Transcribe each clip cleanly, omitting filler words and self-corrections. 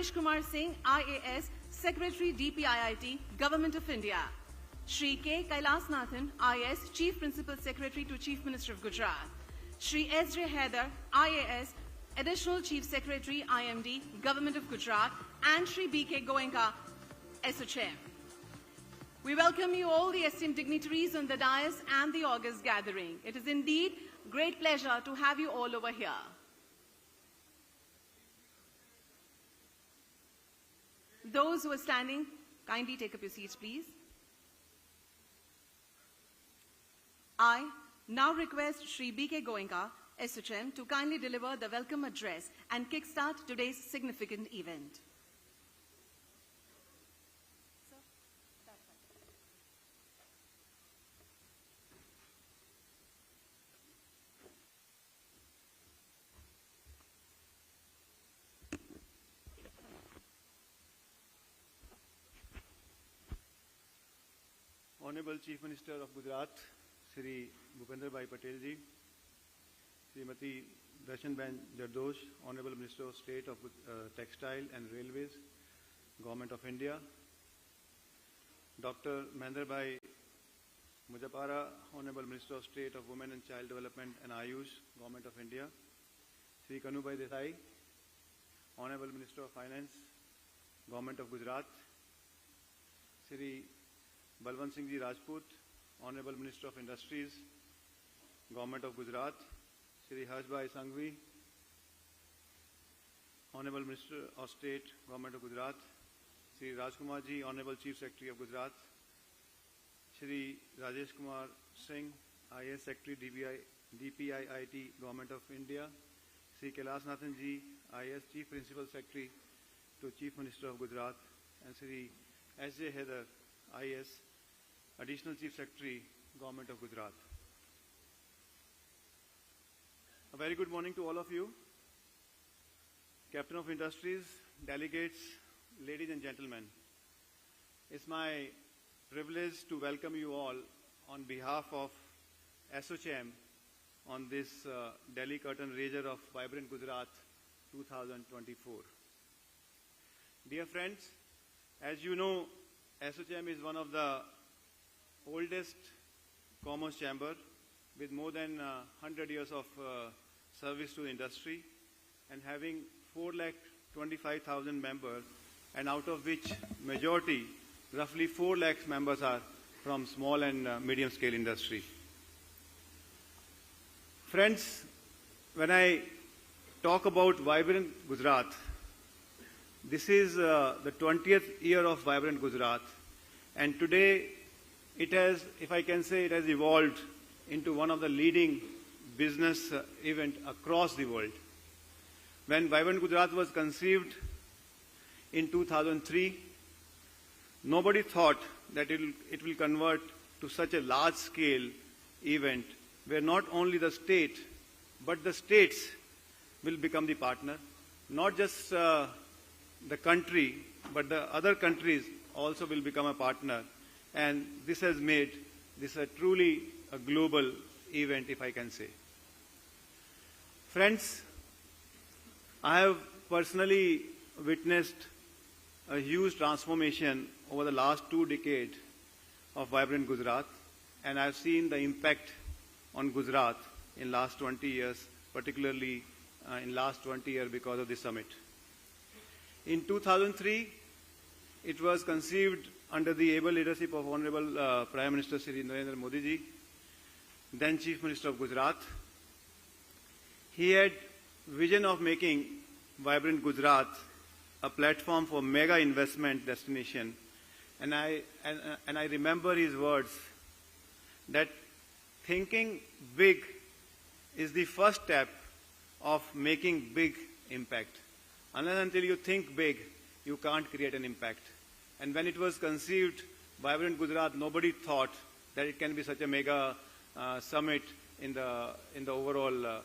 Rajesh Kumar Singh, IAS, Secretary DPIIT, Government of India. Shri K. Kailasnathan, IAS, Chief Principal Secretary to Chief Minister of Gujarat. Shri S. J. Haider, IAS, Additional Chief Secretary, IMD, Government of Gujarat, and Shri B. K. Goenka, SHM. We welcome you all, the esteemed dignitaries on the dais and the august gathering. It is indeed great pleasure to have you all over here. Those who are standing, kindly take up your seats, please. I now request Shri B. K. Goenka, SHM, to kindly deliver the welcome address and kickstart today's significant event. Honorable Chief Minister of Gujarat, Shri Bhupender Bhai Patel ji, Srimati Darshan Ben Jardosh, Honorable Minister of State of Textile and Railways, Government of India, Dr. Mahendra Bhai Mujapara, Honorable Minister of State of Women and Child Development and Ayush, Government of India, Shri Kanu Bhai Desai, Honorable Minister of Finance, Government of Gujarat, Shri Balwant Singh Ji Rajput, Honorable Minister of Industries, Government of Gujarat, Shri Harsh Bhai Sanghvi, Honorable Minister of State, Government of Gujarat, Shri Rajkumar Ji, Honorable Chief Secretary of Gujarat, Shri Rajesh Kumar Singh, IAS Secretary, DPIIT, Government of India, Shri Kailasnathan Ji, IAS Chief Principal Secretary to Chief Minister of Gujarat, and Shri S. J. Haider, IAS Additional Chief Secretary, Government of Gujarat. A very good morning to all of you. Captain of Industries, delegates, ladies and gentlemen. It's my privilege to welcome you all on behalf of SHM on this Delhi curtain raiser of Vibrant Gujarat 2024. Dear friends, as you know, SHM is one of the oldest commerce chamber with more than 100 years of service to the industry and having 4,25,000 members, and out of which majority, roughly 4 lakh members, are from small and medium scale industry. Friends, when I talk about Vibrant Gujarat, this is the 20th year of Vibrant Gujarat, and today it has, if I can say, it has evolved into one of the leading business events across the world. When Vibrant Gujarat was conceived in 2003, nobody thought that it will convert to such a large-scale event where not only the state, but the states will become the partner, not just the country, but the other countries also will become a partner. And this has made this a truly a global event, if I can say. Friends, I have personally witnessed a huge transformation over the last 2 decades of Vibrant Gujarat, and I've seen the impact on Gujarat in last 20 years, particularly in last 20 years because of this summit. In 2003, it was conceived under the able leadership of Honorable Prime Minister Shri Narendra Modi ji, then Chief Minister of Gujarat. He had vision of making Vibrant Gujarat a platform for mega investment destination, and I remember his words that thinking big is the first step of making big impact. Unless until you think big, you can't create an impact. And when it was conceived, Vibrant Gujarat, nobody thought that it can be such a mega summit in the overall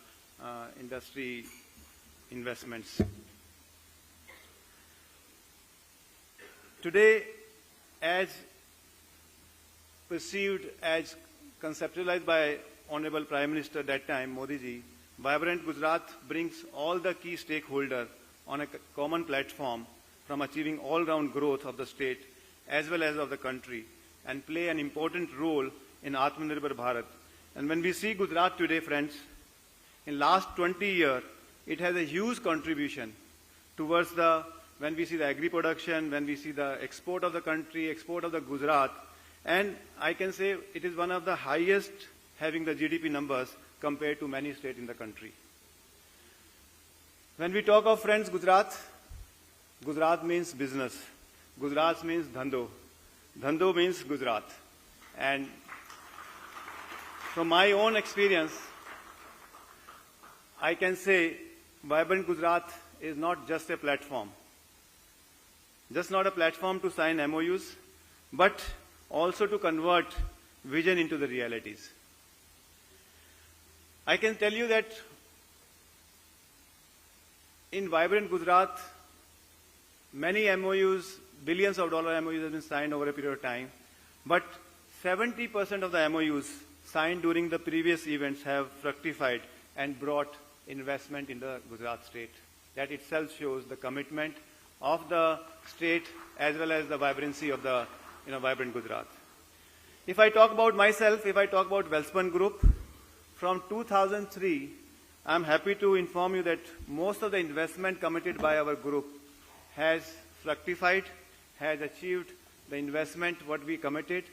industry investments. Today, as perceived, as conceptualized by Honorable Prime Minister at that time, Modi ji, Vibrant Gujarat brings all the key stakeholders on a common platform from achieving all-round growth of the state as well as of the country and play an important role in Atmanirbhar Bharat. And when we see Gujarat today, friends, in last 20 years, it has a huge contribution towards when we see the agri-production, when we see the export of the country, export of the Gujarat, and I can say it is one of the highest having the GDP numbers compared to many states in the country. When we talk of, friends, Gujarat means business. Gujarat means dhando. Dhando means Gujarat. And from my own experience, I can say Vibrant Gujarat is not just a platform. Just not a platform to sign MOUs, but also to convert vision into the realities. I can tell you that in Vibrant Gujarat, many MOUs, billions of dollar MOUs have been signed over a period of time, but 70% of the MOUs signed during the previous events have fructified and brought investment in the Gujarat state. That itself shows the commitment of the state as well as the vibrancy of the Vibrant Gujarat. If I talk about myself, if I talk about Wellspun Group, from 2003, I'm happy to inform you that most of the investment committed by our group has fructified, has achieved the investment what we committed,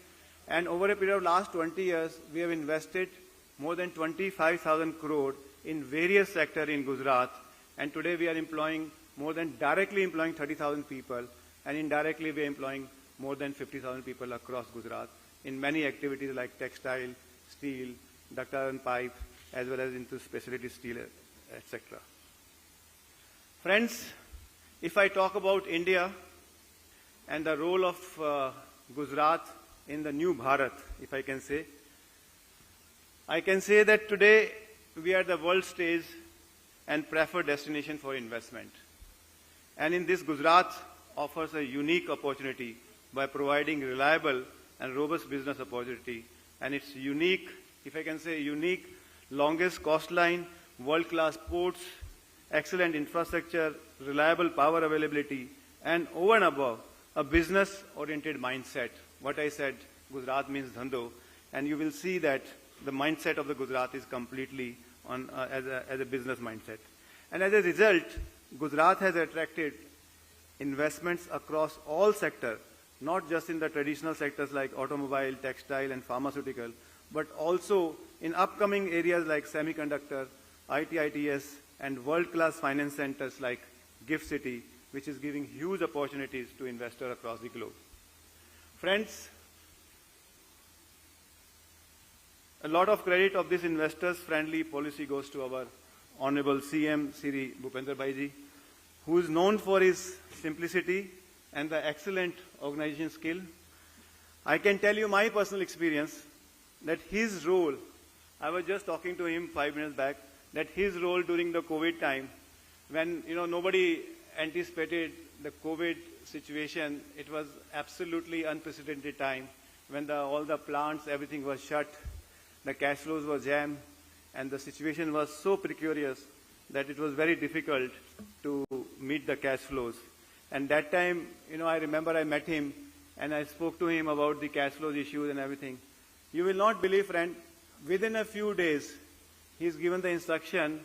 and over a period of last 20 years, we have invested more than 25,000 crore in various sectors in Gujarat, and today we are directly employing 30,000 people, and indirectly we are employing more than 50,000 people across Gujarat in many activities like textile, steel, ductile and pipe, as well as into specialty steel, etc. Friends, if I talk about India and the role of Gujarat in the new Bharat, if I can say that today we are the world stage and preferred destination for investment. And in this, Gujarat offers a unique opportunity by providing reliable and robust business opportunity. And it's unique, if I can say unique, longest coastline, world-class ports, excellent infrastructure, reliable power availability, and over and above, a business-oriented mindset. What I said, Gujarat means dhando, and you will see that the mindset of the Gujarat is completely as a business mindset. And as a result, Gujarat has attracted investments across all sectors, not just in the traditional sectors like automobile, textile, and pharmaceutical, but also in upcoming areas like semiconductor, ITITS, and world-class finance centers like Gift City, which is giving huge opportunities to investors across the globe. Friends, a lot of credit of this investors-friendly policy goes to our Honorable CM, Sri Bhupendra Bhai, who is known for his simplicity and the excellent organization skill. I can tell you my personal experience that his role, I was just talking to him 5 minutes back, that his role during the COVID time, when nobody anticipated the COVID situation, it was absolutely unprecedented time when all the plants, everything was shut, the cash flows were jammed, and the situation was so precarious that it was very difficult to meet the cash flows. And that time, I remember I met him and I spoke to him about the cash flows issues and everything. You will not believe, friend, within a few days, he's given the instruction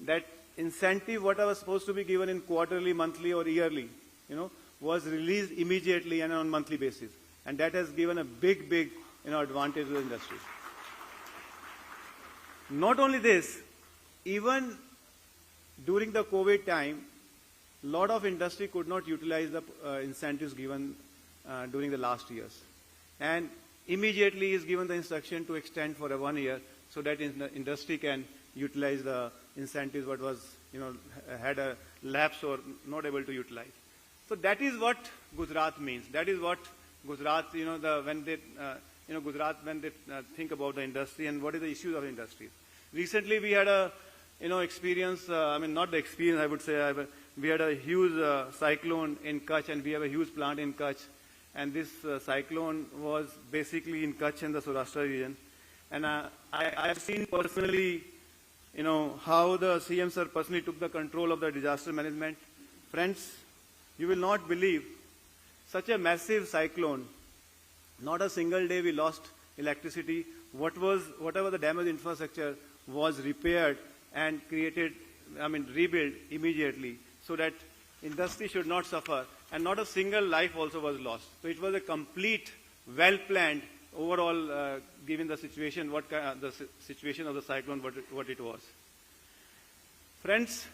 that incentive, what was supposed to be given in quarterly, monthly, or yearly, was released immediately and on a monthly basis. And that has given a big, advantage to the industry. Not only this, even during the COVID time, a lot of industry could not utilize the incentives given during the last years. And immediately is given the instruction to extend for 1 year so that the industry can utilize the incentives what was, had a lapse or not able to utilize. So that is what Gujarat means. That is what Gujarat, when they think about the industry and what is the issues of the industry. Recently we had a, experience, not the experience, I would say, we had a huge cyclone in Kutch, and we have a huge plant in Kutch. And this cyclone was basically in Kutch and the Saurashtra region. And I have seen personally, how the CM sir personally took the control of the disaster management. Friends, You will not believe such a massive cyclone. Not a single day we lost electricity. Whatever the damaged infrastructure was repaired and rebuilt immediately so that industry should not suffer, and not a single life also was lost. So it was a complete, well-planned overall, given the situation, the situation of the cyclone, what it was. Friends,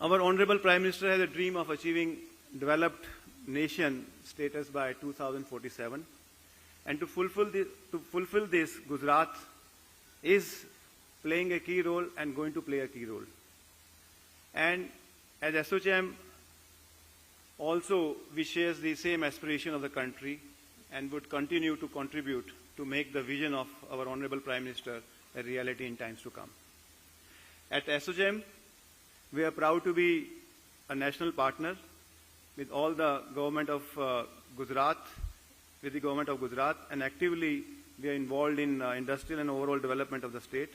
our Honorable Prime Minister has a dream of achieving developed nation status by 2047. And to fulfill this, Gujarat is playing a key role and going to play a key role. And as SOCHM also, we share the same aspiration of the country and would continue to contribute to make the vision of our Honorable Prime Minister a reality in times to come. At SOCHM, we are proud to be a national partner with all the government of Gujarat, and actively we are involved in industrial and overall development of the state.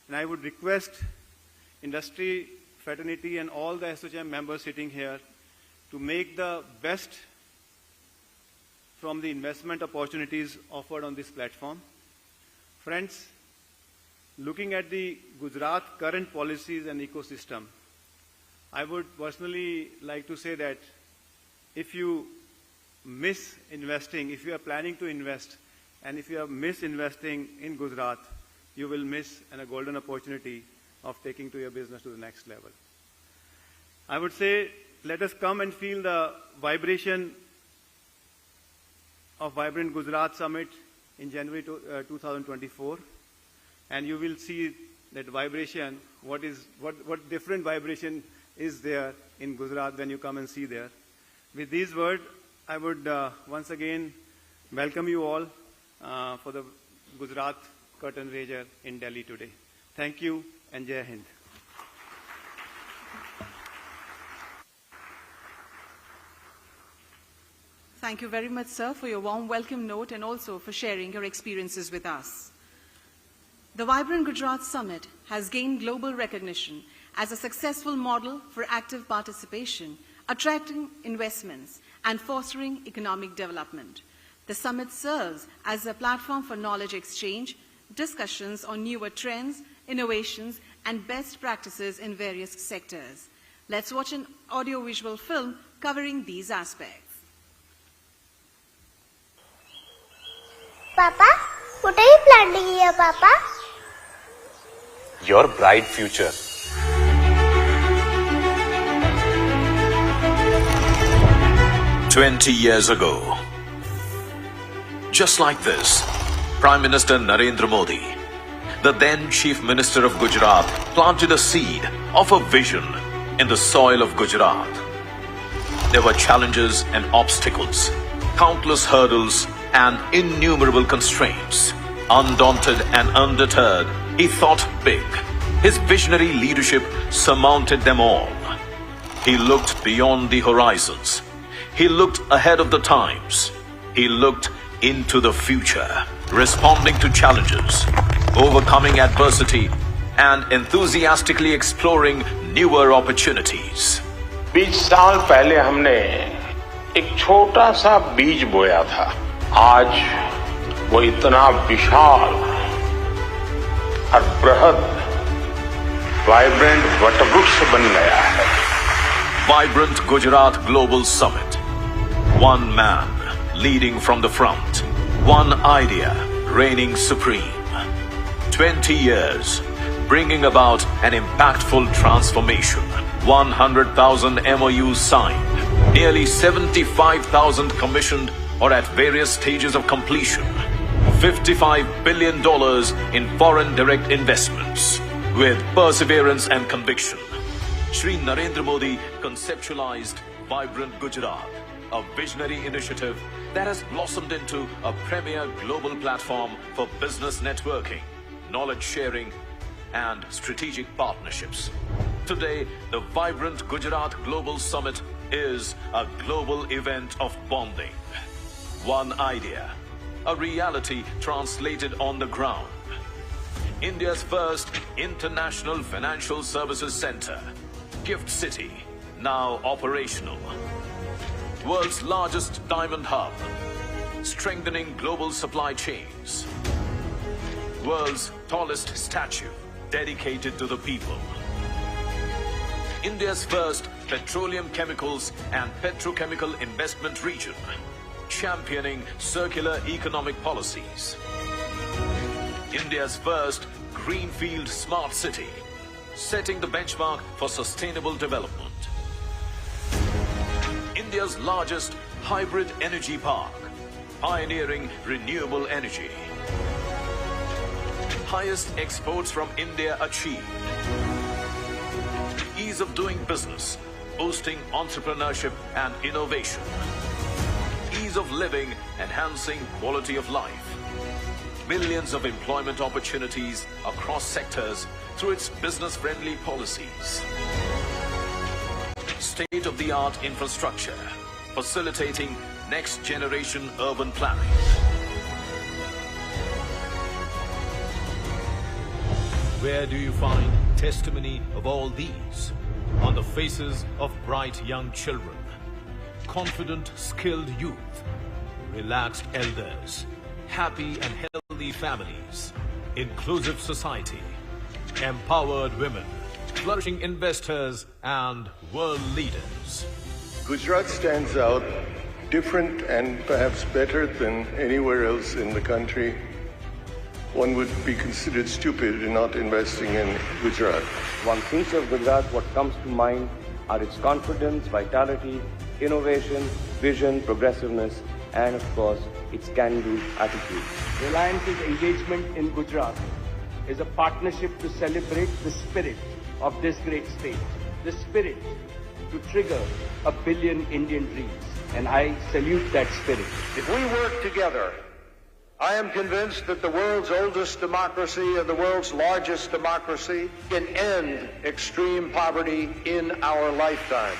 And I would request industry, fraternity, and all the SOCHM members sitting here to make the best from the investment opportunities offered on this platform. Friends, looking at the Gujarat current policies and ecosystem, I would personally like to say that if you miss investing, if you are planning to invest, and if you are misinvesting in Gujarat, you will miss a golden opportunity of taking to your business to the next level. I would say, let us come and feel the vibration of Vibrant Gujarat Summit in January 2024, and you will see that vibration, what different vibration is there in Gujarat when you come and see there. With these words, I would once again welcome you all for the Gujarat curtain raiser in Delhi today. Thank you and Jai Hind. Thank you very much, sir, for your warm welcome note and also for sharing your experiences with us. The Vibrant Gujarat Summit has gained global recognition as a successful model for active participation, attracting investments, and fostering economic development. The summit serves as a platform for knowledge exchange, discussions on newer trends, innovations, and best practices in various sectors. Let's watch an audiovisual film covering these aspects. Papa, what are you planting here, Papa? Your bright future. "20 years ago, just like this, Prime Minister Narendra Modi, the then Chief Minister of Gujarat, planted a seed of a vision in the soil of Gujarat. There were challenges and obstacles, countless hurdles and innumerable constraints. Undaunted and undeterred, he thought big. His visionary leadership surmounted them all. He looked beyond the horizons. He looked ahead of the times. He looked into the future, responding to challenges, overcoming adversity, and enthusiastically exploring newer opportunities." 20 साल पहले हमने एक छोटा सा बीज बोया था। आज वो इतना विशाल और बृहद वाइब्रेंट वटवृक्ष बन गया है। Vibrant Gujarat Global Summit. One man leading from the front. One idea reigning supreme. 20 years bringing about an impactful transformation. 100,000 MOUs signed. Nearly 75,000 commissioned or at various stages of completion. $55 billion in foreign direct investments. With perseverance and conviction, Shri Narendra Modi conceptualized Vibrant Gujarat, a visionary initiative that has blossomed into a premier global platform for business networking, knowledge sharing, and strategic partnerships. Today, the Vibrant Gujarat Global Summit is a global event of bonding. One idea, a reality translated on the ground. India's first international financial services center, Gift City, now operational. World's largest diamond hub, strengthening global supply chains. World's tallest statue, dedicated to the people. India's first petroleum chemicals and petrochemical investment region, championing circular economic policies. India's first greenfield smart city, setting the benchmark for sustainable development. India's largest hybrid energy park, pioneering renewable energy. Highest exports from India achieved. Ease of doing business, boosting entrepreneurship and innovation. Ease of living, enhancing quality of life. Millions of employment opportunities across sectors through its business-friendly policies. State-of-the-art infrastructure, facilitating next-generation urban planning. Where do you find testimony of all these? On the faces of bright young children, confident, skilled youth, relaxed elders, happy and healthy families, inclusive society, empowered women, flourishing investors, and world leaders. Gujarat stands out different and perhaps better than anywhere else in the country. One would be considered stupid in not investing in Gujarat. One thinks of Gujarat, what comes to mind are its confidence, vitality, innovation, vision, progressiveness, and of course, its can-do attitude. Reliance's engagement in Gujarat is a partnership to celebrate the spirit of this great state, the spirit to trigger 1 billion Indian dreams, and I salute that spirit. If we work together, I am convinced that the world's oldest democracy and the world's largest democracy can end extreme poverty in our lifetime.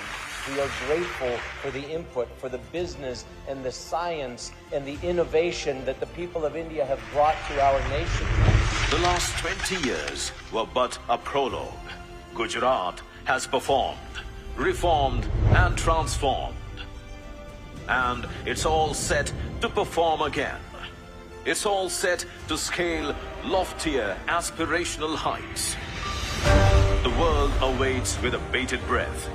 We are grateful for the input, for the business and the science and the innovation that the people of India have brought to our nation. The last 20 years were but a prologue. Gujarat has performed, reformed, and transformed. And it's all set to perform again. It's all set to scale loftier aspirational heights. The world awaits with a bated breath.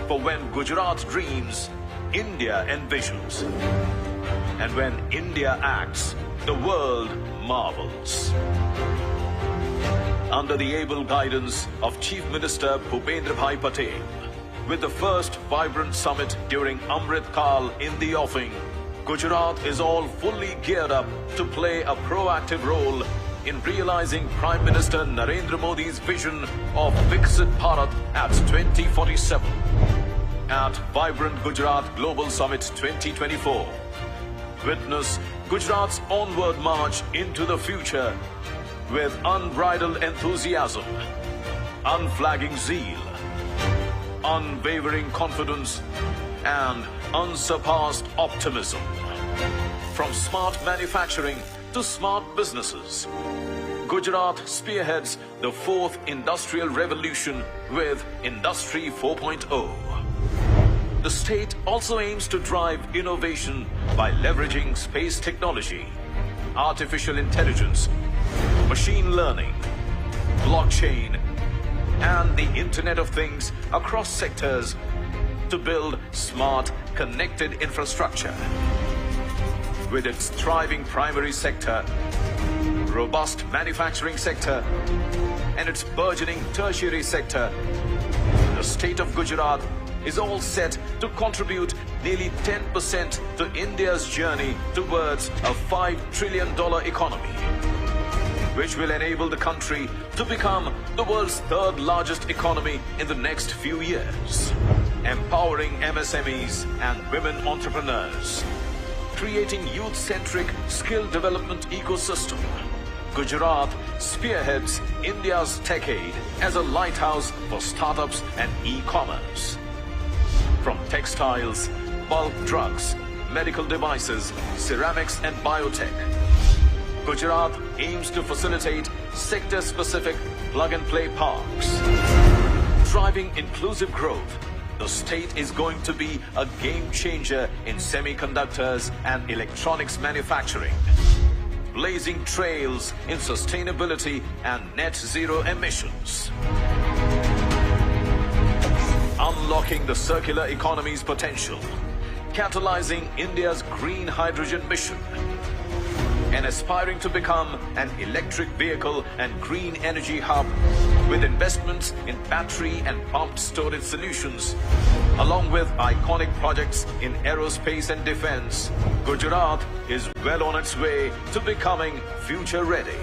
For when Gujarat dreams, India envisions. And when India acts, the world marvels. Under the able guidance of Chief Minister Bhupendra Bhai Patel, with the first vibrant summit during Amrit Kal in the offing, Gujarat is all fully geared up to play a proactive role in realizing Prime Minister Narendra Modi's vision of Viksit Bharat at 2047. At Vibrant Gujarat Global Summit 2024, witness Gujarat's onward march into the future with unbridled enthusiasm, unflagging zeal, unwavering confidence, and unsurpassed optimism. From smart manufacturing to smart businesses, Gujarat spearheads the fourth industrial revolution with Industry 4.0. The state also aims to drive innovation by leveraging space technology, artificial intelligence, machine learning, blockchain, and the Internet of Things across sectors to build smart, connected infrastructure. With its thriving primary sector, robust manufacturing sector, and its burgeoning tertiary sector, the state of Gujarat is all set to contribute nearly 10% to India's journey towards a $5 trillion economy, which will enable the country to become the world's third largest economy in the next few years, empowering MSMEs and women entrepreneurs, creating youth-centric skill development ecosystem. Gujarat spearheads India's decade as a lighthouse for startups and e-commerce. From textiles, bulk drugs, medical devices, ceramics and biotech, Gujarat aims to facilitate sector-specific plug-and-play parks, driving inclusive growth The state is going to be a game changer in semiconductors and electronics manufacturing, blazing trails in sustainability and net zero emissions, unlocking the circular economy's potential, catalyzing India's green hydrogen mission, and aspiring to become an electric vehicle and green energy hub with investments in battery and pumped storage solutions, along with iconic projects in aerospace and defense. Gujarat is well on its way to becoming future ready.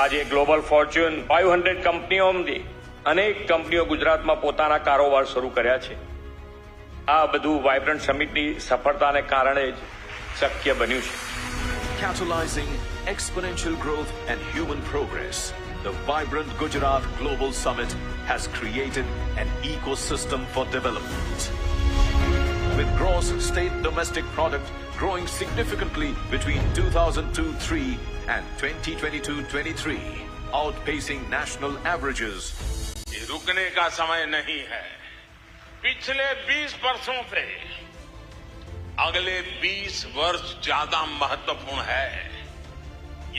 આજે global Fortune 500 કંપનીઓમાંથી અનેક કંપનીઓ ગુજરાતમાં પોતાના કારોબાર શરૂ કર્યા છે. આ બધું વાઇબ્રન્ટ સમિટની સફળતાને કારણે જ શક્ય બન્યું છે. Catalyzing exponential growth and human progress, the Vibrant Gujarat Global Summit has created an ecosystem for development. With gross state domestic product growing significantly between 2002-03 and 2022-23, outpacing national averages. ये रुकने का समय नहीं है. पिछले 20 वर्षों से अगले 20 वर्ष ज्यादा महत्वपूर्ण है.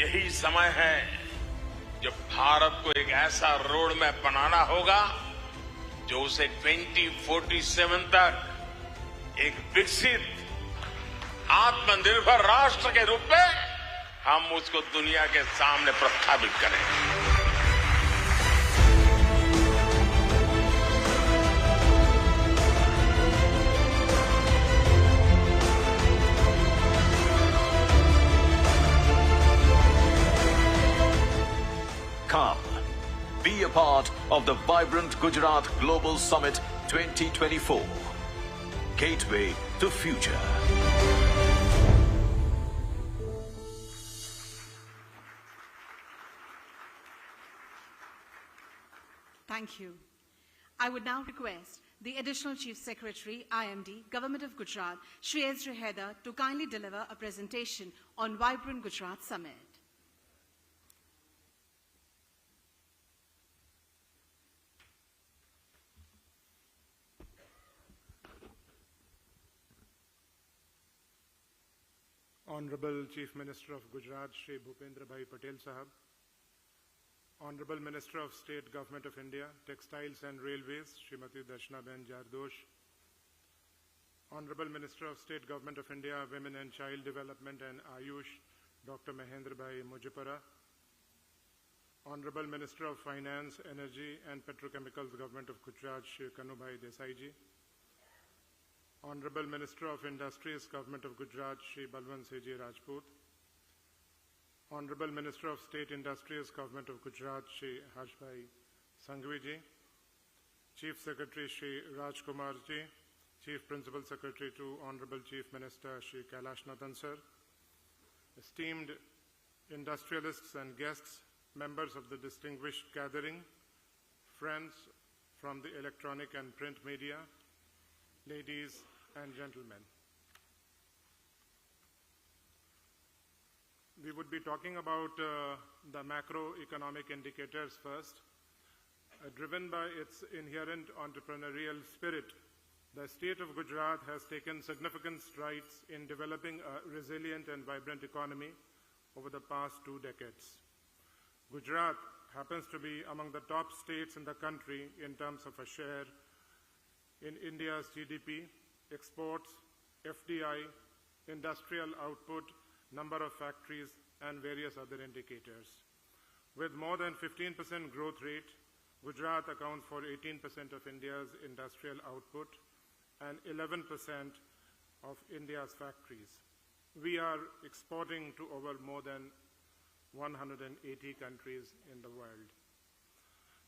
यही समय है जब भारत को एक ऐसा रोड मैप बनाना होगा जो उसे 2047 तक एक विकसित आत्मनिर्भर राष्ट्र के रूप में हम उसको दुनिया के सामने प्रस्थापित करें. Come, be a part of the Vibrant Gujarat Global Summit 2024. Gateway to future. Thank you. I would now request the Additional Chief Secretary, IMD, Government of Gujarat, Shri Ezra Haider, to kindly deliver a presentation on Vibrant Gujarat Summit. Honorable Chief Minister of Gujarat, Shri Bhupendra Bhai Patel Sahab, Honorable Minister of State Government of India, Textiles and Railways, Srimati Darshana Ben Jardosh, Honorable Minister of State Government of India, Women and Child Development and Ayush, Dr. Mahendra Bhai Mujipara, Honorable Minister of Finance, Energy and Petrochemicals, Government of Gujarat, Shri Kanu Bhai Desai Ji, Honorable Minister of Industries, Government of Gujarat, Shri Balwant Singh Ji Rajput, Honorable Minister of State Industries, Government of Gujarat, Shri Harshbhai Sanghvi Ji, Chief Secretary Shri Rajkumar Ji, Chief Principal Secretary to Honorable Chief Minister Shri Kailash Nathan Sir, esteemed industrialists and guests, members of the distinguished gathering, friends from the electronic and print media, ladies and gentlemen. We would be talking about the macroeconomic indicators first. Driven by its inherent entrepreneurial spirit, the state of Gujarat has taken significant strides in developing a resilient and vibrant economy over the past 2 decades. Gujarat happens to be among the top states in the country in terms of a share in India's GDP, exports, FDI, industrial output, number of factories, and various other indicators. With more than 15% growth rate, Gujarat accounts for 18% of India's industrial output and 11% of India's factories. We are exporting to over more than 180 countries in the world.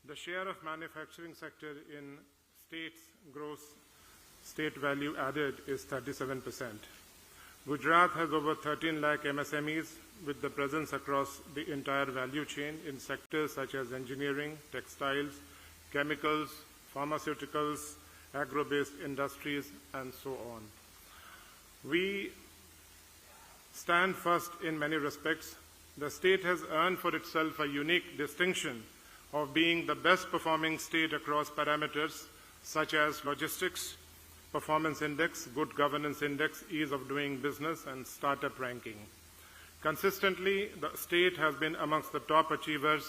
The share of manufacturing sector in state's gross state value added is 37%. Gujarat has over 13 lakh MSMEs with the presence across the entire value chain in sectors such as engineering, textiles, chemicals, pharmaceuticals, agro-based industries, and so on. We stand first in many respects. The state has earned for itself a unique distinction of being the best performing state across parameters such as logistics, performance index, good governance index, ease of doing business, and startup ranking. Consistently, the state has been amongst the top achievers,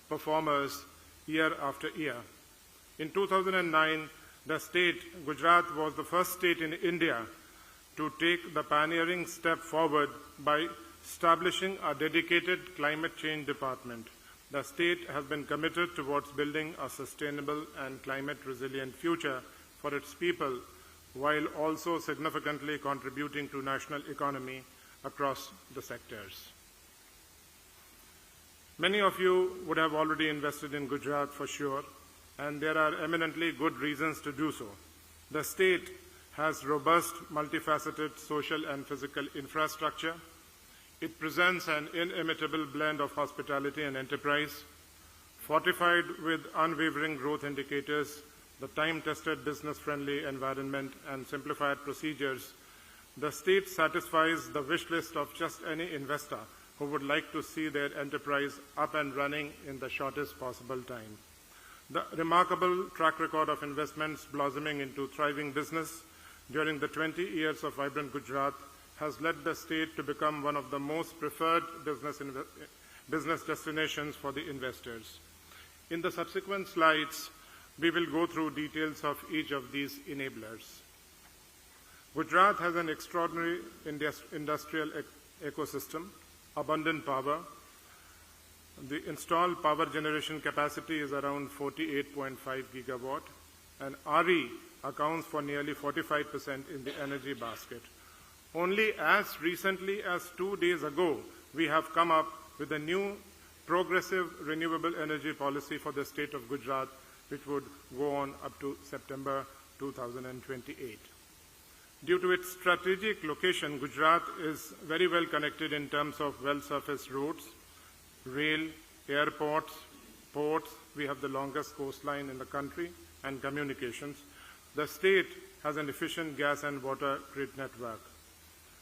performers, year after year. In 2009, the state, Gujarat, was the first state in India to take the pioneering step forward by establishing a dedicated climate change department. The state has been committed towards building a sustainable and climate-resilient future for its people, while also significantly contributing to national economy across the sectors. Many of you would have already invested in Gujarat for sure, and there are eminently good reasons to do so. The state has robust, multifaceted social and physical infrastructure. It presents an inimitable blend of hospitality and enterprise, fortified with unwavering growth indicators, the time-tested business-friendly environment, and simplified procedures. The state satisfies the wish list of just any investor who would like to see their enterprise up and running in the shortest possible time. The remarkable track record of investments blossoming into thriving business during the 20 years of vibrant Gujarat has led the state to become one of the most preferred business destinations for the investors. In the subsequent slides, we will go through details of each of these enablers. Gujarat has an extraordinary industrial ecosystem, abundant power. The installed power generation capacity is around 48.5 gigawatt, and RE accounts for nearly 45% in the energy basket. Only as recently as 2 days ago, we have come up with a new progressive renewable energy policy for the state of Gujarat, which would go on up to September 2028. Due to its strategic location, Gujarat is very well connected in terms of well-surfaced roads, rail, airports, ports. We have the longest coastline in the country, and communications. The state has an efficient gas and water grid network.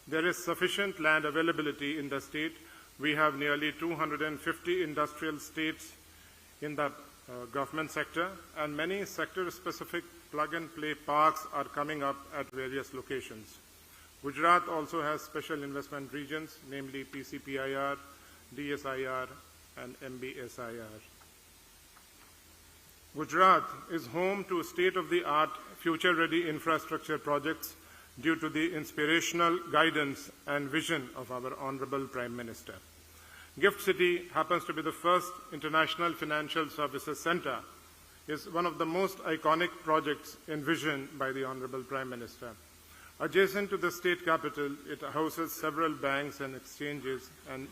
There is sufficient land availability in the state. We have nearly 250 industrial estates in the government sector, and many sector-specific plug-and-play parks are coming up at various locations. Gujarat also has special investment regions, namely PCPIR, DSIR, and MBSIR. Gujarat is home to state-of-the-art, future-ready infrastructure projects due to the inspirational guidance and vision of our Honorable Prime Minister. Gift City happens to be the first international financial services center, is one of the most iconic projects envisioned by the Honorable Prime Minister. Adjacent to the state capital, it houses several banks and exchanges, and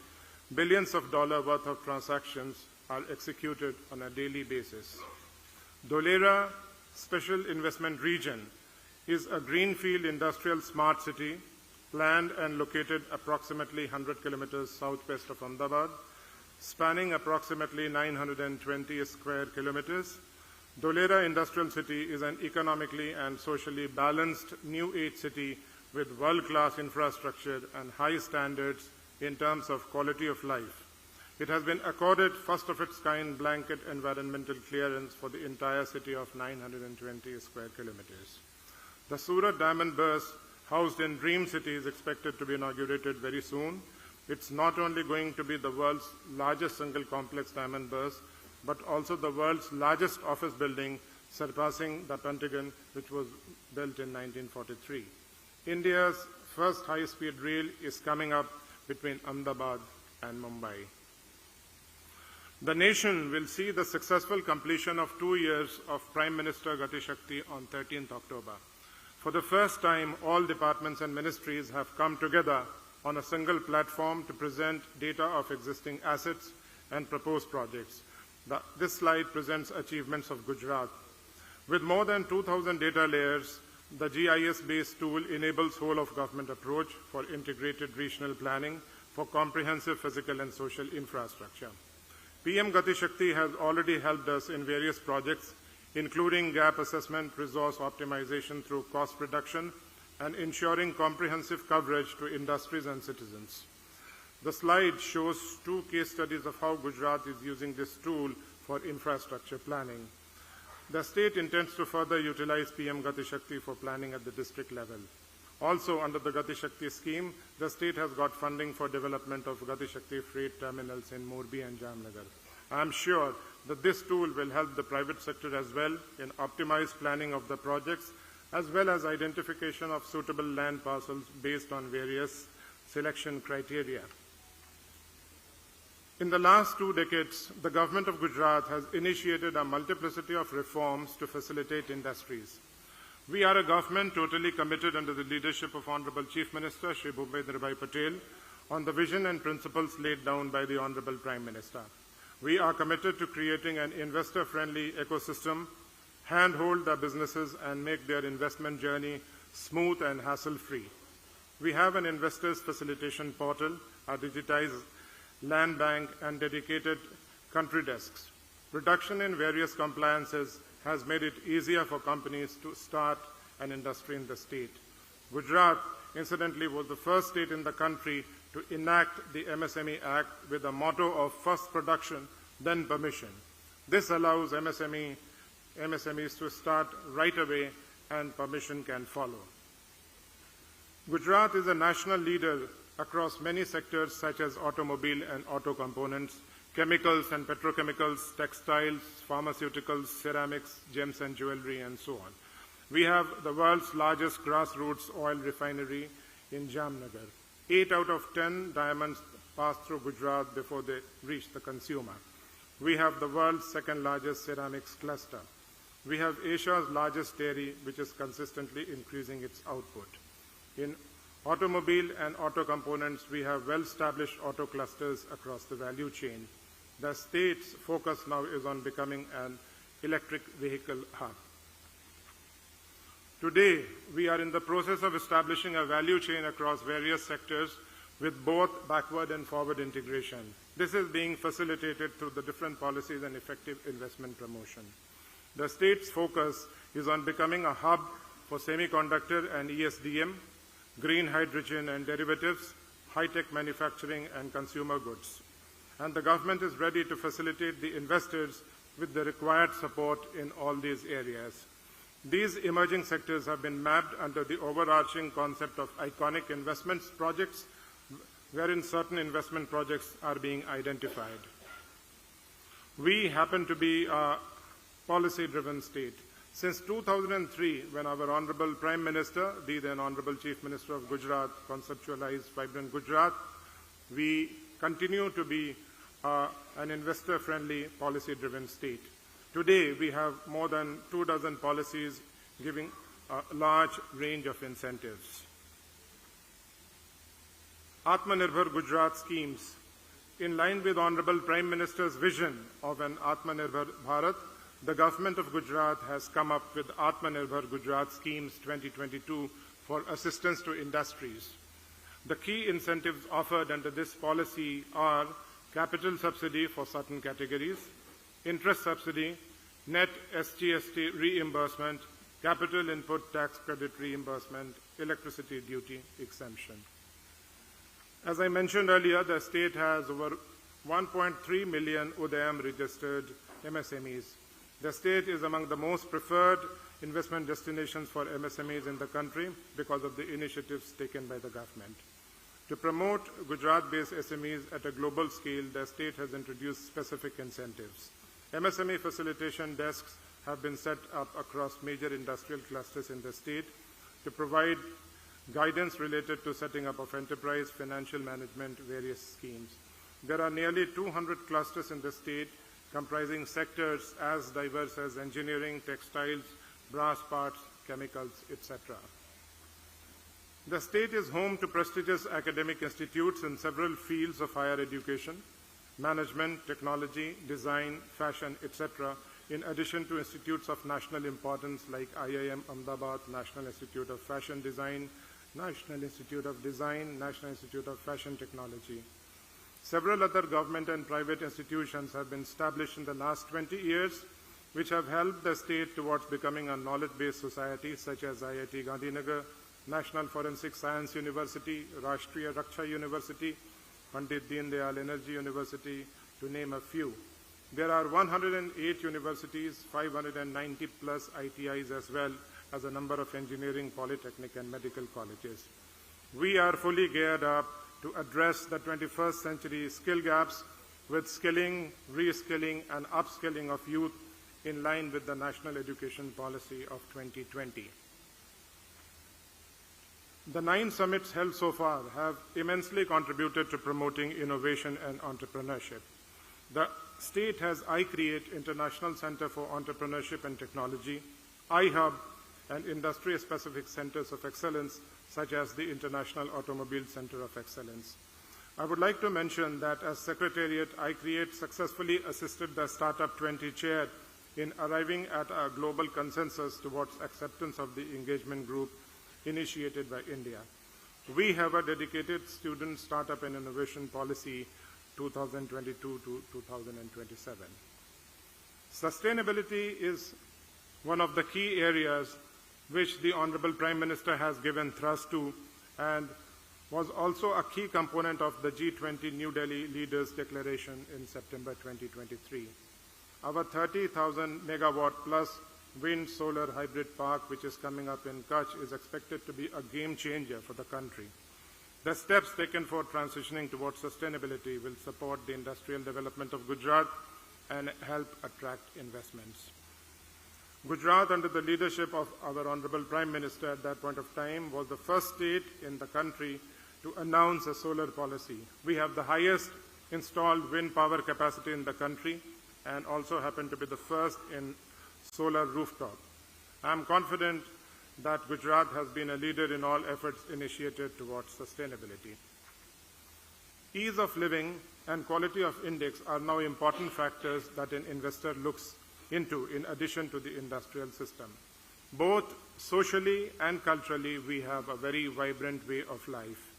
billions of dollars worth of transactions are executed on a daily basis. Dholera Special Investment Region is a greenfield industrial smart city planned and located approximately 100 kilometers southwest of Ahmedabad, spanning approximately 920 square kilometers. Dholera Industrial City is an economically and socially balanced new age city with world-class infrastructure and high standards in terms of quality of life. It has been accorded first of its kind blanket environmental clearance for the entire city of 920 square kilometers. The Surat Diamond Burst, housed in Dream City, is expected to be inaugurated very soon. It's not only going to be the world's largest single complex diamond burst, but also the world's largest office building, surpassing the Pentagon, which was built in 1943. India's first high-speed rail is coming up between Ahmedabad and Mumbai. The nation will see the successful completion of 2 years of Prime Minister Gati Shakti on 13th October. For the first time, all departments and ministries have come together on a single platform to present data of existing assets and proposed projects. This slide presents achievements of Gujarat. With more than 2,000 data layers, the GIS-based tool enables whole-of-government approach for integrated regional planning for comprehensive physical and social infrastructure. PM Gati Shakti has already helped us in various projects, including gap assessment, resource optimization through cost reduction, and ensuring comprehensive coverage to industries and citizens. The slide shows 2 case studies of how Gujarat is using this tool for infrastructure planning. The state intends to further utilize PM Gati Shakti for planning at the district level. Also, under the Gati Shakti scheme, the state has got funding for development of Gati Shakti freight terminals in Morbi and Jamnagar. I am sure that this tool will help the private sector as well in optimized planning of the projects, as well as identification of suitable land parcels based on various selection criteria. In the last 2 decades, the government of Gujarat has initiated a multiplicity of reforms to facilitate industries. We are a government totally committed under the leadership of Honorable Chief Minister Shri Bhupendra Bhai Patel on the vision and principles laid down by the Honorable Prime Minister. We are committed to creating an investor-friendly ecosystem, handhold the businesses and make their investment journey smooth and hassle-free. We have an investors facilitation portal, a digitized land bank and dedicated country desks. Reduction in various compliances has made it easier for companies to start an industry in the state. Gujarat, incidentally, was the first state in the country to enact the MSME Act with the motto of first production, then permission. This allows MSMEs to start right away and permission can follow. Gujarat is a national leader across many sectors such as automobile and auto components, chemicals and petrochemicals, textiles, pharmaceuticals, ceramics, gems and jewelry, and so on. We have the world's largest grassroots oil refinery in Jamnagar. 8 out of 10 diamonds pass through Gujarat before they reach the consumer. We have the world's second largest ceramics cluster. We have Asia's largest dairy, which is consistently increasing its output. In automobile and auto components, we have well-established auto clusters across the value chain. The state's focus now is on becoming an electric vehicle hub. Today, we are in the process of establishing a value chain across various sectors with both backward and forward integration. This is being facilitated through the different policies and effective investment promotion. The state's focus is on becoming a hub for semiconductor and ESDM, green hydrogen and derivatives, high-tech manufacturing and consumer goods. And the government is ready to facilitate the investors with the required support in all these areas. These emerging sectors have been mapped under the overarching concept of iconic investments projects, wherein certain investment projects are being identified. We happen to be a policy-driven state. Since 2003, when our Honorable Prime Minister, the then Honorable Chief Minister of Gujarat, conceptualized Vibrant Gujarat, we continue to be an investor-friendly, policy-driven state. Today, we have more than 24 policies giving a large range of incentives. Atmanirbhar Gujarat schemes. In line with Honorable Prime Minister's vision of an Atmanirbhar Bharat, the government of Gujarat has come up with Atmanirbhar Gujarat Schemes 2022 for assistance to industries. The key incentives offered under this policy are capital subsidy for certain categories, interest subsidy, net SGST reimbursement, capital input tax credit reimbursement, electricity duty exemption. As I mentioned earlier, the state has over 1.3 million Udayam registered MSMEs. The state is among the most preferred investment destinations for MSMEs in the country because of the initiatives taken by the government. To promote Gujarat-based SMEs at a global scale, the state has introduced specific incentives. MSME facilitation desks have been set up across major industrial clusters in the state to provide guidance related to setting up of enterprise, financial management, various schemes. There are nearly 200 clusters in the state comprising sectors as diverse as engineering, textiles, brass parts, chemicals, etc. The state is home to prestigious academic institutes in several fields of higher education, management, technology, design, fashion, etc., in addition to institutes of national importance like IIM Ahmedabad, National Institute of Fashion Design, National Institute of Design, National Institute of Fashion Technology. Several other government and private institutions have been established in the last 20 years, which have helped the state towards becoming a knowledge-based society, such as IIT Gandhinagar, National Forensic Science University, Rashtriya Raksha University, Pandit Deen Dayal Energy University, to name a few. There are 108 universities, 590 plus ITIs, as well as a number of engineering, polytechnic, and medical colleges. We are fully geared up to address the 21st century skill gaps with skilling, reskilling, and upskilling of youth in line with the National Education Policy of 2020. The 9 summits held so far have immensely contributed to promoting innovation and entrepreneurship. The state has iCreate International Center for Entrepreneurship and Technology, iHub, and industry-specific centers of excellence, such as the International Automobile Center of Excellence. I would like to mention that as Secretariat, iCreate successfully assisted the Startup 20 chair in arriving at a global consensus towards acceptance of the engagement group initiated by India. We have a dedicated student startup and innovation policy 2022 to 2027. Sustainability is one of the key areas which the Honorable Prime Minister has given thrust to and was also a key component of the G20 New Delhi Leaders Declaration in September 2023. Our 30,000 megawatt plus wind solar hybrid park, which is coming up in Kutch, is expected to be a game changer for the country. The steps taken for transitioning towards sustainability will support the industrial development of Gujarat and help attract investments. Gujarat, under the leadership of our Honorable Prime Minister at that point of time, was the first state in the country to announce a solar policy. We have the highest installed wind power capacity in the country and also happen to be the first in solar rooftop. I am confident that Gujarat has been a leader in all efforts initiated towards sustainability. Ease of living and quality of index are now important factors that an investor looks into in addition to the industrial system. Both socially and culturally, we have a very vibrant way of life.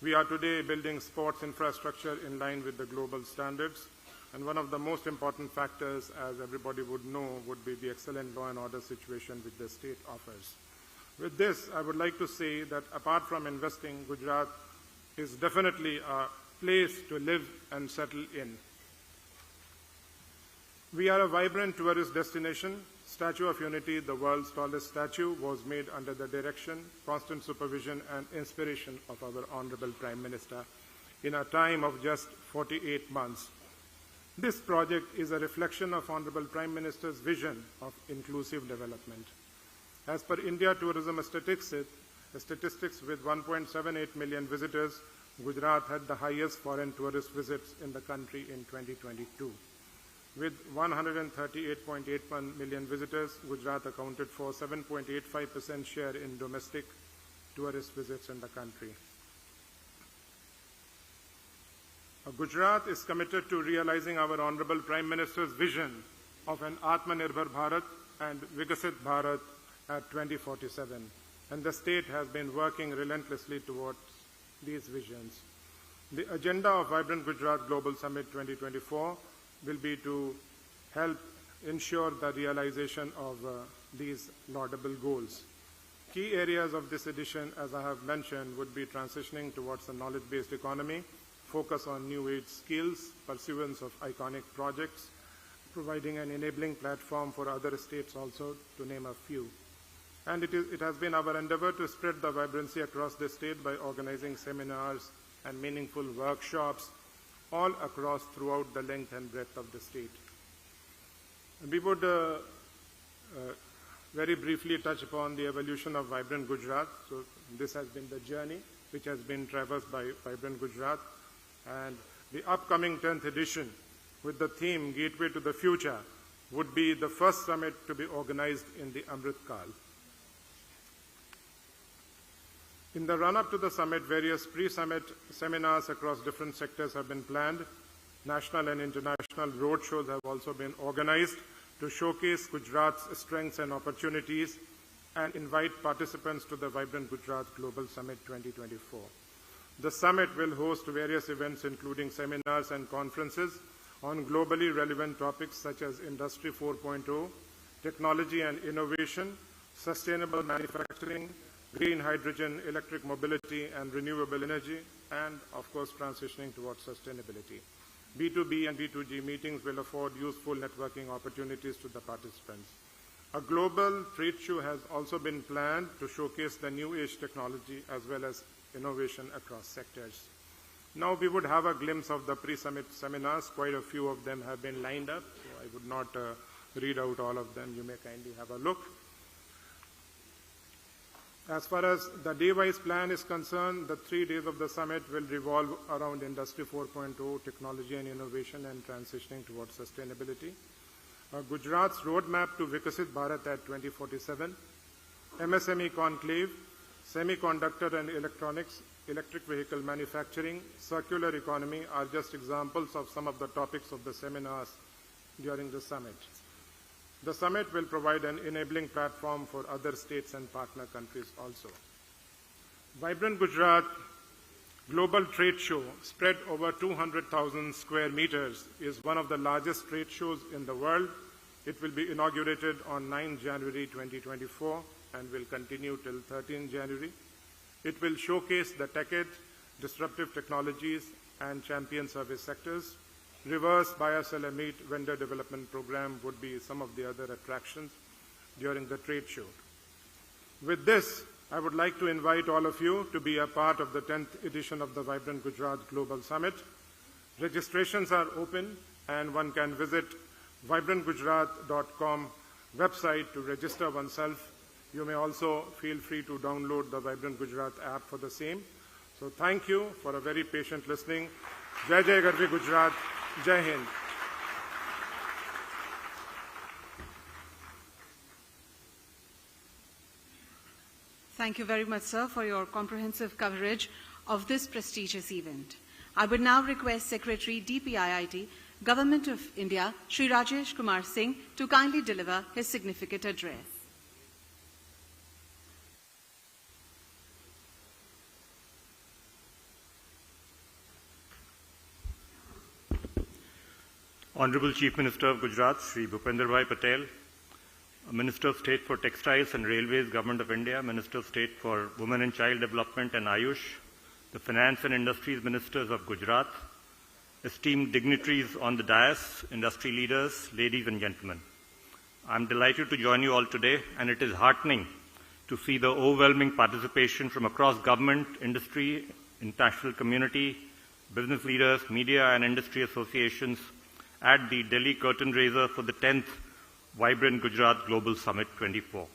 We are today building sports infrastructure in line with the global standards, and one of the most important factors, as everybody would know, would be the excellent law and order situation which the state offers. With this, I would like to say that apart from investing, Gujarat is definitely a place to live and settle in. We are a vibrant tourist destination. Statue of Unity, the world's tallest statue, was made under the direction, constant supervision, and inspiration of our Honorable Prime Minister in a time of just 48 months. This project is a reflection of Honorable Prime Minister's vision of inclusive development. As per India Tourism Statistics, with 1.78 million visitors, Gujarat had the highest foreign tourist visits in the country in 2022. With 138.81 million visitors, Gujarat accounted for 7.85% share in domestic tourist visits in the country. Gujarat is committed to realizing our Honorable Prime Minister's vision of an Atmanirbhar Bharat and Vikasit Bharat at 2047, and the state has been working relentlessly towards these visions. The agenda of Vibrant Gujarat Global Summit 2024 will be to help ensure the realization of these laudable goals. Key areas of this edition, as I have mentioned, would be transitioning towards a knowledge-based economy, focus on new age skills, pursuance of iconic projects, providing an enabling platform for other states also, to name a few. And it has been our endeavor to spread the vibrancy across the state by organizing seminars and meaningful workshops all across throughout the length and breadth of the state. We would very briefly touch upon the evolution of Vibrant Gujarat. So this has been the journey which has been traversed by Vibrant Gujarat, and the upcoming 10th edition with the theme Gateway to the Future would be the first summit to be organized in the Amrit Kal. In the run-up to the summit, various pre-summit seminars across different sectors have been planned. National and international roadshows have also been organized to showcase Gujarat's strengths and opportunities and invite participants to the Vibrant Gujarat Global Summit 2024. The summit will host various events including seminars and conferences on globally relevant topics such as Industry 4.0, technology and innovation, sustainable manufacturing, green hydrogen, electric mobility and renewable energy, and of course transitioning towards sustainability. B2B and B2G meetings will afford useful networking opportunities to the participants. A global trade show has also been planned to showcase the new age technology as well as innovation across sectors. Now we would have a glimpse of the pre-summit seminars. Quite a few of them have been lined up, so I would not read out all of them. You may kindly have a look. As far as the day-wise plan is concerned, the 3 days of the summit will revolve around Industry 4.0, technology and innovation, and transitioning towards sustainability. Gujarat's roadmap to Vikasit Bharat at 2047, MSME conclave, semiconductor and electronics, electric vehicle manufacturing, circular economy are just examples of some of the topics of the seminars during the summit. The summit will provide an enabling platform for other states and partner countries also. Vibrant Gujarat Global Trade Show, spread over 200,000 square meters, is one of the largest trade shows in the world. It will be inaugurated on 9 January 2024 and will continue till 13 January. It will showcase the tech edge, disruptive technologies, and champion service sectors. Reverse buyer-seller meet vendor development program would be some of the other attractions during the trade show. With this, I would like to invite all of you to be a part of the 10th edition of the Vibrant Gujarat Global Summit. Registrations are open and one can visit vibrantgujarat.com website to register oneself. You may also feel free to download the Vibrant Gujarat app for the same. So thank you for a very patient listening. Jai Jai Garvi Gujarat. Jai Hind. Thank you very much, sir, for your comprehensive coverage of this prestigious event. I would now request Secretary DPIIT, Government of India, Shri Rajesh Kumar Singh, to kindly deliver his significant address. Honorable Chief Minister of Gujarat, Shri Bhupender Bhai Patel, Minister of State for Textiles and Railways, Government of India, Minister of State for Women and Child Development and Ayush, the Finance and Industries Ministers of Gujarat, esteemed dignitaries on the dais, industry leaders, ladies and gentlemen. I am delighted to join you all today, and it is heartening to see the overwhelming participation from across government, industry, international community, business leaders, media and industry associations at the Delhi curtain raiser for the 10th Vibrant Gujarat Global Summit 24.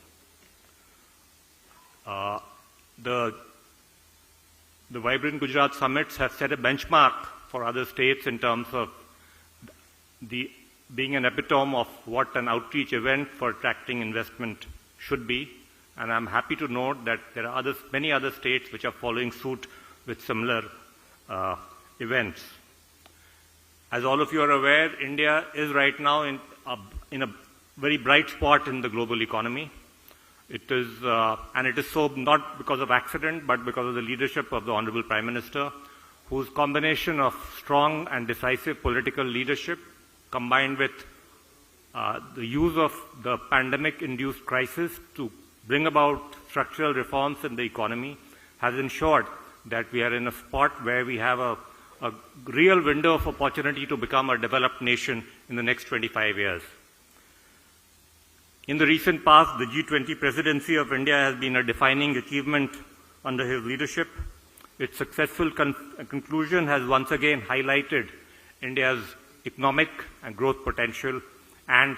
The Vibrant Gujarat Summits have set a benchmark for other states in terms of being an epitome of what an outreach event for attracting investment should be. And I'm happy to note that there are many other states which are following suit with similar events. As all of you are aware, India is right now in a very bright spot in the global economy. It is so not because of accident, but because of the leadership of the Honorable Prime Minister, whose combination of strong and decisive political leadership, combined with the use of the pandemic-induced crisis to bring about structural reforms in the economy, has ensured that we are in a spot where we have a real window of opportunity to become a developed nation in the next 25 years. In the recent past, the G20 presidency of India has been a defining achievement under his leadership. Its successful conclusion has once again highlighted India's economic and growth potential and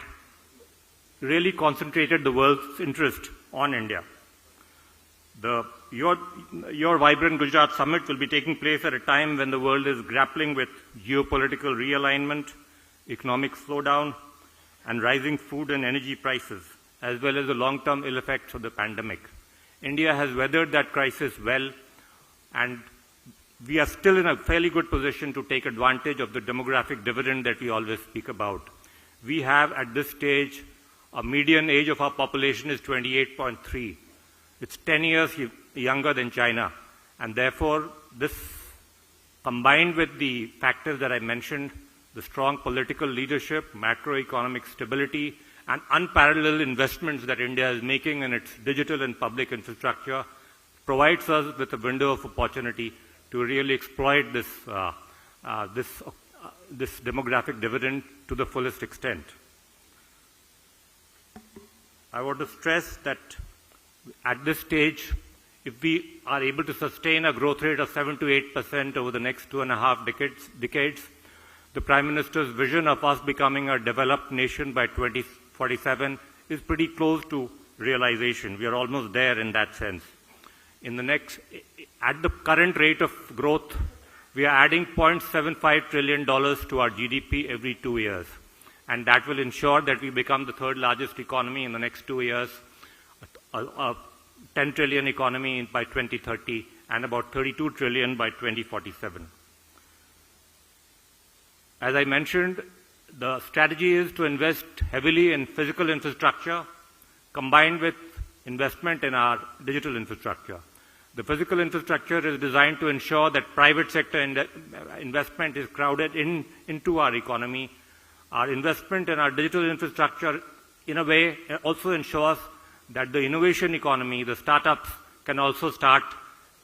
really concentrated the world's interest on India. Your Vibrant Gujarat Summit will be taking place at a time when the world is grappling with geopolitical realignment, economic slowdown, and rising food and energy prices, as well as the long-term ill effects of the pandemic. India has weathered that crisis well, and we are still in a fairly good position to take advantage of the demographic dividend that we always speak about. We have, at this stage, a median age of our population is 28.3. It's 10 years younger than China, and therefore this, combined with the factors that I mentioned, the strong political leadership, macroeconomic stability, and unparalleled investments that India is making in its digital and public infrastructure, provides us with a window of opportunity to really exploit this this demographic dividend to the fullest extent. I want to stress that at this stage, if we are able to sustain a growth rate of 7 to 8% over the next 2.5 decades, the Prime Minister's vision of us becoming a developed nation by 2047 is pretty close to realization. We are almost there in that sense. At the current rate of growth, we are adding $0.75 trillion to our GDP every 2 years. And that will ensure that we become the third largest economy in the next 2 years, a 10 trillion economy by 2030, and about 32 trillion by 2047. As I mentioned, the strategy is to invest heavily in physical infrastructure combined with investment in our digital infrastructure. The physical infrastructure is designed to ensure that private sector investment is crowded into our economy. Our investment in our digital infrastructure, in a way, also ensures that the innovation economy, the startups, can also start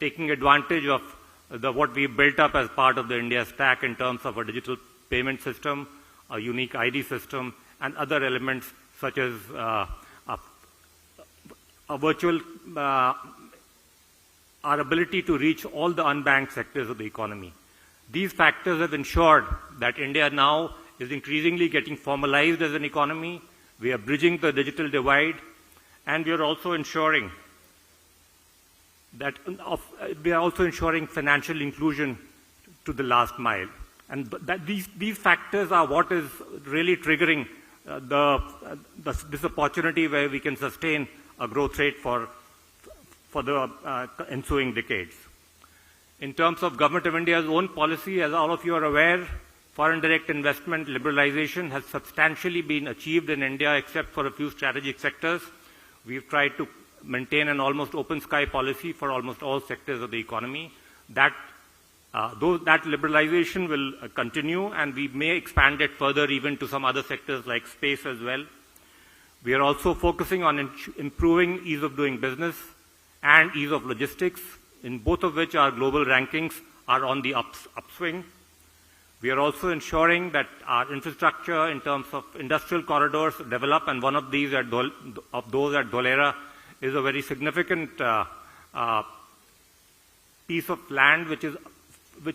taking advantage of what we built up as part of the India stack in terms of a digital payment system, a unique ID system, and other elements such as a virtual our ability to reach all the unbanked sectors of the economy. These factors have ensured that India now is increasingly getting formalized as an economy. We are bridging the digital divide, and we are also ensuring financial inclusion to the last mile. And these factors are what is really triggering this opportunity where we can sustain a growth rate for the ensuing decades. In terms of Government of India's own policy, as all of you are aware, foreign direct investment liberalization has substantially been achieved in India except for a few strategic sectors. We've tried to maintain an almost open sky policy for almost all sectors of the economy. That liberalization will continue, and we may expand it further even to some other sectors like space as well. We are also focusing on improving ease of doing business and ease of logistics, in both of which our global rankings are on the upswing. We are also ensuring that our infrastructure in terms of industrial corridors develop, and one of these of those at Dholera is a very significant piece of land which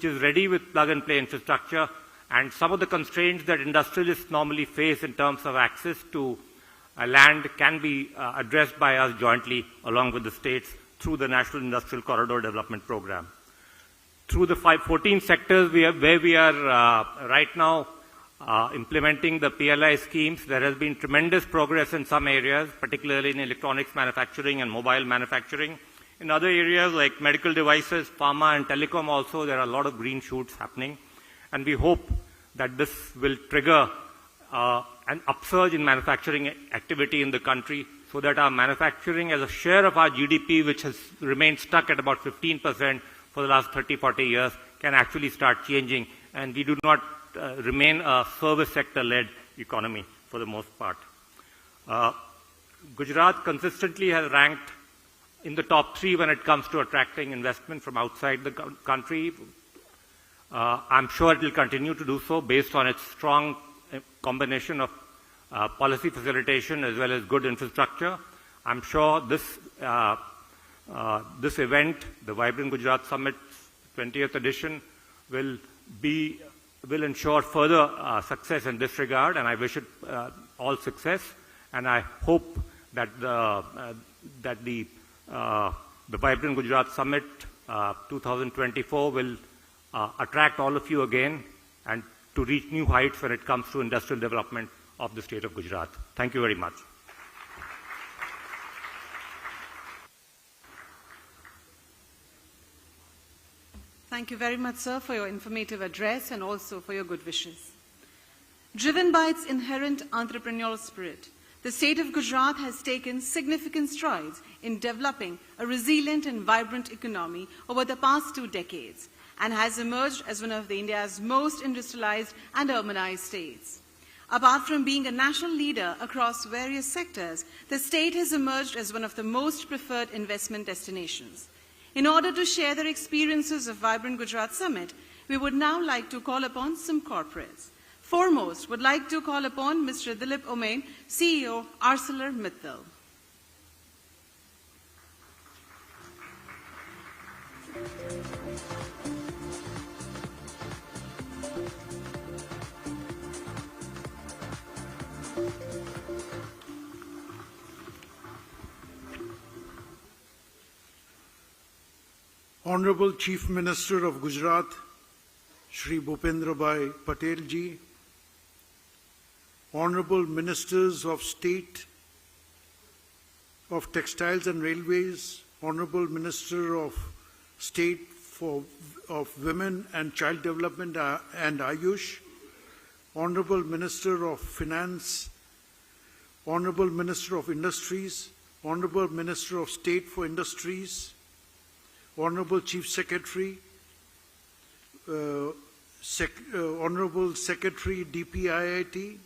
is ready with plug-and-play infrastructure, and some of the constraints that industrialists normally face in terms of access to land can be addressed by us jointly along with the states through the National Industrial Corridor Development Program. Through the 14 sectors where we are right now implementing the PLI schemes, there has been tremendous progress in some areas, particularly in electronics manufacturing and mobile manufacturing. In other areas like medical devices, pharma and telecom also, there are a lot of green shoots happening. And we hope that this will trigger an upsurge in manufacturing activity in the country so that our manufacturing as a share of our GDP, which has remained stuck at about 15% for the last 30, 40 years, can actually start changing, and we do not remain a service sector-led economy for the most part. Gujarat consistently has ranked in the top 3 when it comes to attracting investment from outside the country. I'm sure it will continue to do so based on its strong combination of policy facilitation as well as good infrastructure. I'm sure this event, the Vibrant Gujarat Summit 20th edition, will ensure further success in this regard, and I wish it all success. And I hope that the Vibrant Gujarat Summit 2024 will attract all of you again and to reach new heights when it comes to industrial development of the state of Gujarat. Thank you very much. Thank you very much, sir, for your informative address and also for your good wishes. Driven by its inherent entrepreneurial spirit, the state of Gujarat has taken significant strides in developing a resilient and vibrant economy over the past 2 decades and has emerged as one of India's most industrialized and urbanized states. Apart from being a national leader across various sectors, the state has emerged as one of the most preferred investment destinations. In order to share their experiences of Vibrant Gujarat Summit, We would now like to call upon some corporates. Foremost, would like to call upon Mr. Dilip Omain, CEO, ArcelorMittal. Honorable Chief Minister of Gujarat, Shri Bhupendra Bhai Patel ji, Honorable Ministers of State of Textiles and Railways, Honorable Minister of State of Women and Child Development and Ayush, Honorable Minister of Finance, Honorable Minister of Industries, Honorable Minister of State for Industries, Honorable Chief Secretary, Honorable Secretary DPIIT,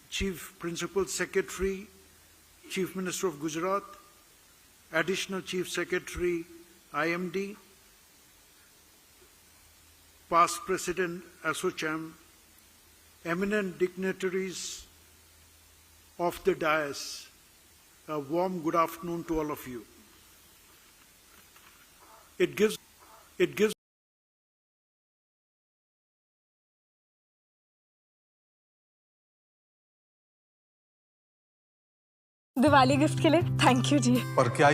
Chief Principal Secretary, Chief Minister of Gujarat, Additional Chief Secretary IMD, past President ASSOCHAM, eminent dignitaries of the dais, a warm good afternoon to all of you. It gives Diwali gift के लिए thank you जी। पर क्या